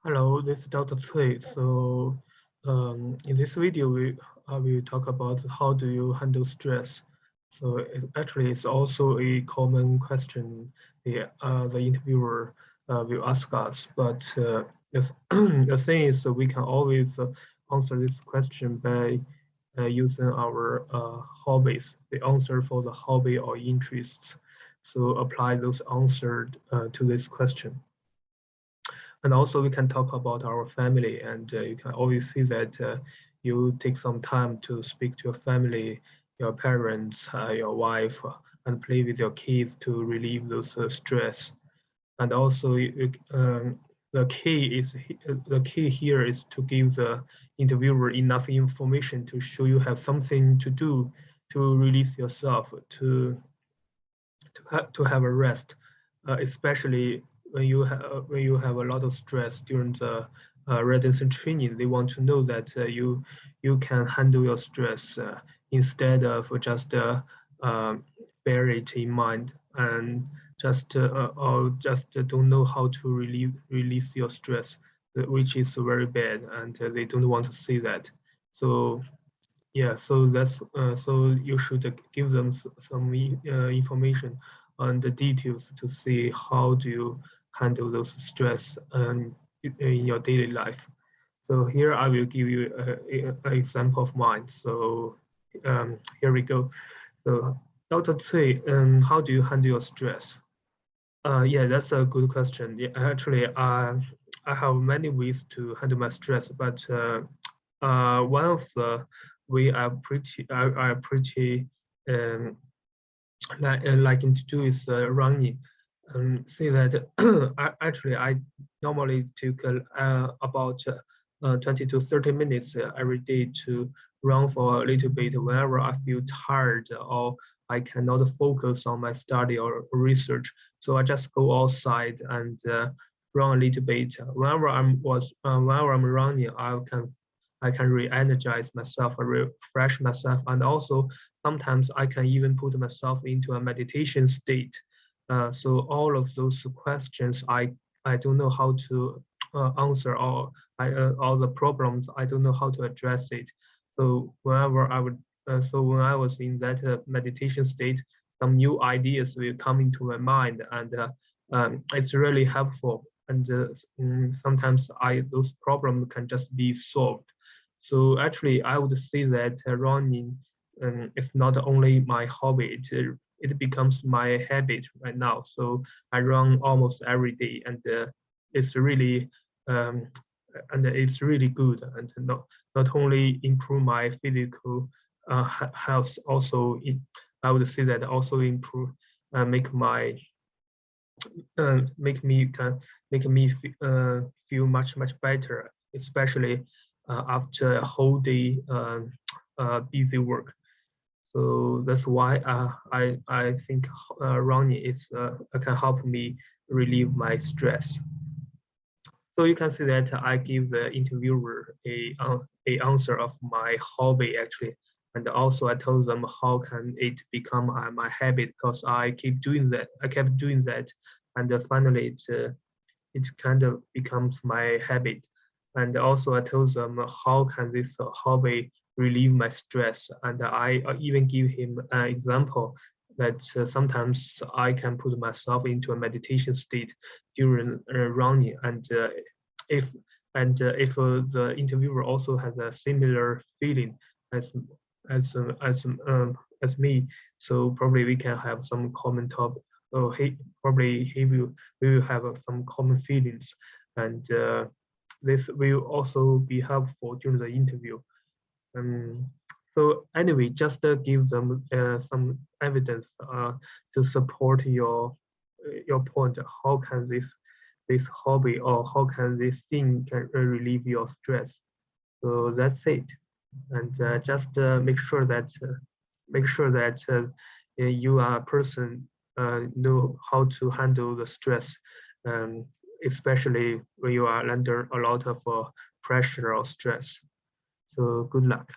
Hello, this is Dr. Cui. In this video, we will talk about how do you handle stress. Actually, it's also a common question the interviewer will ask us. But the thing is, that we can always answer this question by using our hobbies, the answer for the hobby or interests. So apply those answers to this question. And also we can talk about our family, and you can always see that you take some time to speak to your family, your parents, your wife, and play with your kids to relieve those stress. And also the key here is to give the interviewer enough information to show you have something to do to release yourself, to have a rest, especially when you have a lot of stress during the residency training. They want to know that you can handle your stress instead of just bear it in mind and just don't know how to release your stress, which is very bad, and they don't want to see that. So yeah, so you should give them some information on the details to see how do you handle those stress in your daily life. So here I will give you an example of mine. So here we go. So Dr. Cui, how do you handle your stress? Yeah, that's a good question. Yeah, actually, I have many ways to handle my stress, but one of the way I pretty um, liking to do is running. Say that I normally took about 20 to 30 minutes every day to run for a little bit whenever I feel tired or I cannot focus on my study or research. So I just go outside and run a little bit. Whenever I'm running, I can re-energize myself, refresh myself, and also sometimes I can even put myself into a meditation state. So all of those questions I don't know how to answer, or all the problems I don't know how to address it. So when I was in that meditation state, some new ideas will come into my mind, and it's really helpful. And sometimes those problems can just be solved. So actually, I would say that running is not only my hobby, it becomes my habit right now. So I run almost every day, and it's really um, it's really good, and not only improve my physical health, also I would say that also improve make my make me can make me feel much better, especially after a whole day busy work. So that's why I think running can help me relieve my stress. So you can see that I give the interviewer a answer of my hobby actually, and also I told them how can it become my habit, because I keep doing that. I kept doing that, and finally it kind of becomes my habit. And also I told them how can this hobby relieve my stress, and I even give him an example that sometimes I can put myself into a meditation state during running, and if the interviewer also has a similar feeling as as as me, so probably we can have some common topic. So he will we will have some common feelings, and this will also be helpful during the interview. Um, so anyway, just give them some evidence to support your point. How can this hobby, or how can this thing can relieve your stress? So that's it. And just make sure that you are a person know how to handle the stress, um, especially when you are under a lot of pressure or stress. So good luck.